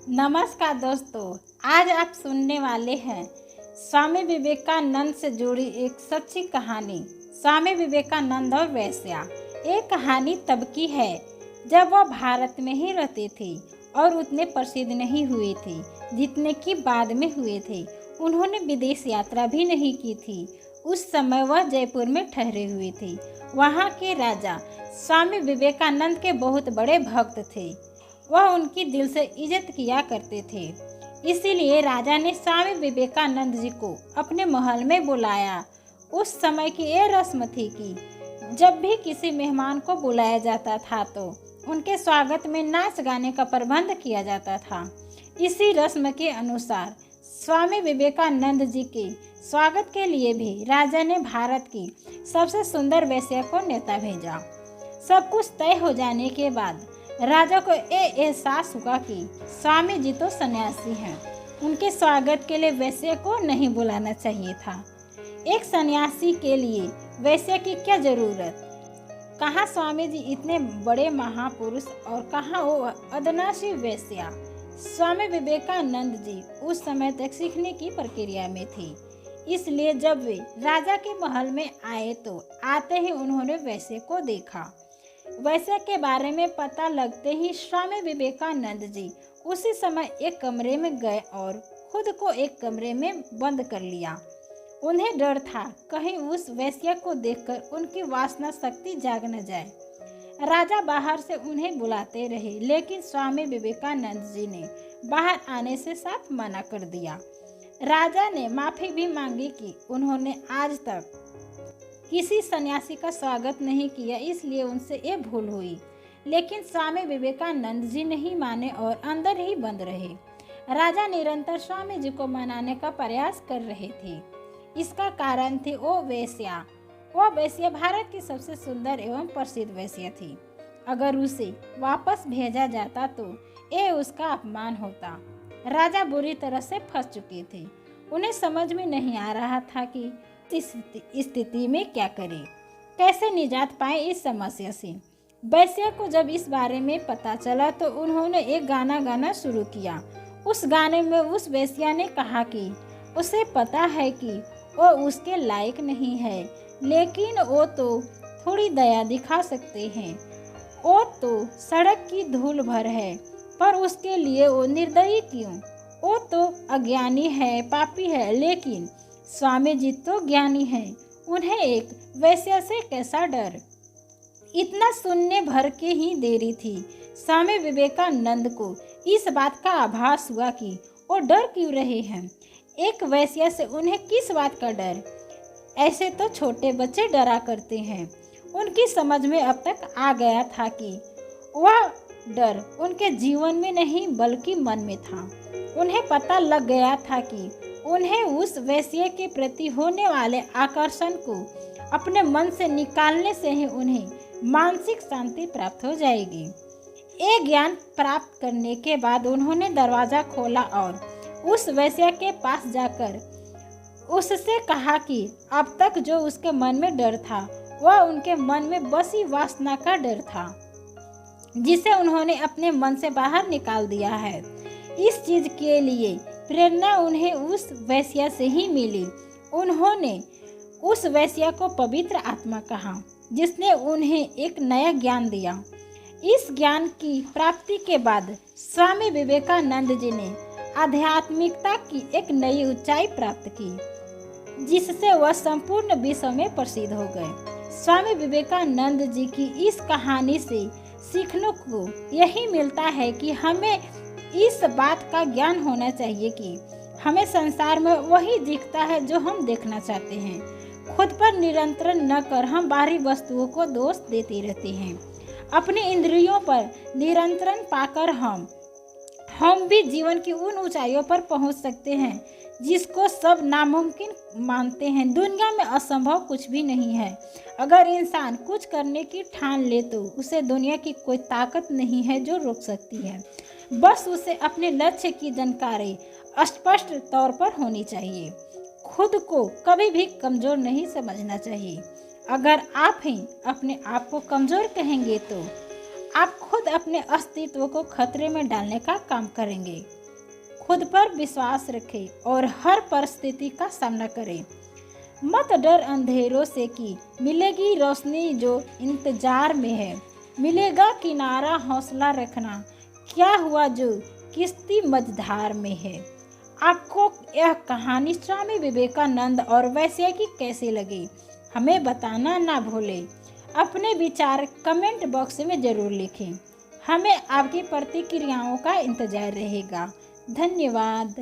नमस्कार दोस्तों, आज आप सुनने वाले हैं स्वामी विवेकानंद से जुड़ी एक सच्ची कहानी। स्वामी विवेकानंद और वेश्या। ये कहानी तब की है जब वह भारत में ही रहते थे और उतने प्रसिद्ध नहीं हुए थे जितने कि बाद में हुए थे। उन्होंने विदेश यात्रा भी नहीं की थी। उस समय वह जयपुर में ठहरे हुए थे। वहाँ के राजा स्वामी विवेकानंद के बहुत बड़े भक्त थे। वह उनकी दिल से इज्जत किया करते थे। इसीलिए राजा ने स्वामी विवेकानंद जी को अपने महल में बुलाया। उस समय की ये रस्म थी कि जब भी किसी मेहमान को बुलाया जाता था तो उनके स्वागत में नाच गाने का प्रबंध किया जाता था। इसी रस्म के अनुसार स्वामी विवेकानंद जी के स्वागत के लिए भी राजा ने भारत की सबसे सुंदर वेश्या को न्योता भेजा। सब कुछ तय हो जाने के बाद राजा को ये एहसास हुआ कि स्वामी जी तो सन्यासी हैं, उनके स्वागत के लिए वेश्या को नहीं बुलाना चाहिए था। एक सन्यासी के लिए वेश्या की क्या जरूरत? कहाँ स्वामी जी इतने बड़े महापुरुष और कहाँ वो अदनासी वेश्या। स्वामी विवेकानंद जी उस समय तक सीखने की प्रक्रिया में थे। इसलिए जब वे राजा के महल में आए तो आते ही उन्होंने वेश्या को देखा। वेश्या के बारे में पता लगते ही स्वामी विवेकानंद जी उसी समय एक कमरे में गए और खुद को एक कमरे में बंद कर लिया। उन्हें डर था कहीं उस वेश्या को देखकर उनकी वासना शक्ति जाग न जाए। राजा बाहर से उन्हें बुलाते रहे, लेकिन स्वामी विवेकानंद जी ने बाहर आने से साफ मना कर दिया। राजा ने माफी भी मांगी कि उन्होंने आज तक किसी सन्यासी का स्वागत नहीं किया, इसलिए उनसे ये भूल हुई। लेकिन स्वामी विवेकानंद जी नहीं माने और अंदर ही बंद रहे। राजा निरंतर स्वामी जी को मनाने का प्रयास कर रहे थे। इसका कारण थी वो वेश्या भारत की सबसे सुंदर एवं प्रसिद्ध वेश्या थी। अगर उसे वापस भेजा जाता तो ये उसका अपमान होता। राजा बुरी तरह से फंस चुके थे। उन्हें समझ में नहीं आ रहा था कि इस स्थिति में क्या करें, कैसे निजात पाए इस समस्या से। वेश्या को जब इस बारे में पता चला तो उन्होंने एक गाना गाना शुरू किया। उस गाने में उस वेश्या ने कहा कि उसे पता है कि वो उसके लायक नहीं है, लेकिन वो तो थोड़ी दया दिखा सकते हैं। वो तो सड़क की धूल भर है, पर उसके लिए वो निर्दयी क्यों? वो तो अज्ञानी है, पापी है, लेकिन स्वामी जी तो ज्ञानी हैं। उन्हें एक वेश्या से कैसा डर? इतना सुनने भर के ही देरी थी। स्वामी विवेकानंद को इस बात का आभास हुआ कि वो डर क्यों रहे हैं। एक वेश्या से उन्हें किस बात का डर? ऐसे तो छोटे बच्चे डरा करते हैं। उनकी समझ में अब तक आ गया था कि वह डर उनके जीवन में नहीं बल्कि मन में था। उन्हें पता लग गया था कि उन्हें उस वेश्या के प्रति होने वाले आकर्षण को अपने मन से निकालने से ही उन्हें मानसिक शांति प्राप्त हो जाएगी। ये ज्ञान प्राप्त करने के बाद उन्होंने दरवाज़ा खोला और उस वेश्या के पास जाकर उससे कहा कि अब तक जो उसके मन में डर था वह उनके मन में बसी वासना का डर था, जिसे उन्होंने अपने मन से बाहर निकाल दिया है। इस चीज के लिए प्रेरणा उन्हें उस वेश्या से ही मिली। उन्होंने उस वेश्या को पवित्र आत्मा कहा, जिसने उन्हें एक नया ज्ञान दिया। इस ज्ञान की प्राप्ति के बाद स्वामी विवेकानंद जी ने आध्यात्मिकता की एक नई ऊंचाई प्राप्त की, जिससे वह संपूर्ण विश्व में प्रसिद्ध हो गए। स्वामी विवेकानंद जी की इस कहानी से सीखने को यही मिलता है कि हमें इस बात का ज्ञान होना चाहिए कि हमें संसार में वही दिखता है जो हम देखना चाहते हैं। खुद पर नियंत्रण न कर हम बाहरी वस्तुओं को दोष देते रहते हैं। अपनी इंद्रियों पर नियंत्रण पाकर हम भी जीवन की उन ऊंचाइयों पर पहुंच सकते हैं जिसको सब नामुमकिन मानते हैं। दुनिया में असंभव कुछ भी नहीं है। अगर इंसान कुछ करने की ठान ले तो उसे दुनिया की कोई ताकत नहीं है जो रोक सकती है। बस उसे अपने लक्ष्य की जानकारी स्पष्ट तौर पर होनी चाहिए। खुद को कभी भी कमज़ोर नहीं समझना चाहिए। अगर आप ही अपने आप को कमज़ोर कहेंगे तो आप खुद अपने अस्तित्व को खतरे में डालने का काम करेंगे। खुद पर विश्वास रखें और हर परिस्थिति का सामना करें। मत डर अंधेरों से कि मिलेगी रोशनी जो इंतजार में है, मिलेगा किनारा हौसला रखना, क्या हुआ जो किश्ती मझधार में है। आपको यह कहानी स्वामी विवेकानंद और वेश्या की कैसी लगी, हमें बताना ना भूलें। अपने विचार कमेंट बॉक्स में ज़रूर लिखें। हमें आपकी प्रतिक्रियाओं का इंतज़ार रहेगा। धन्यवाद।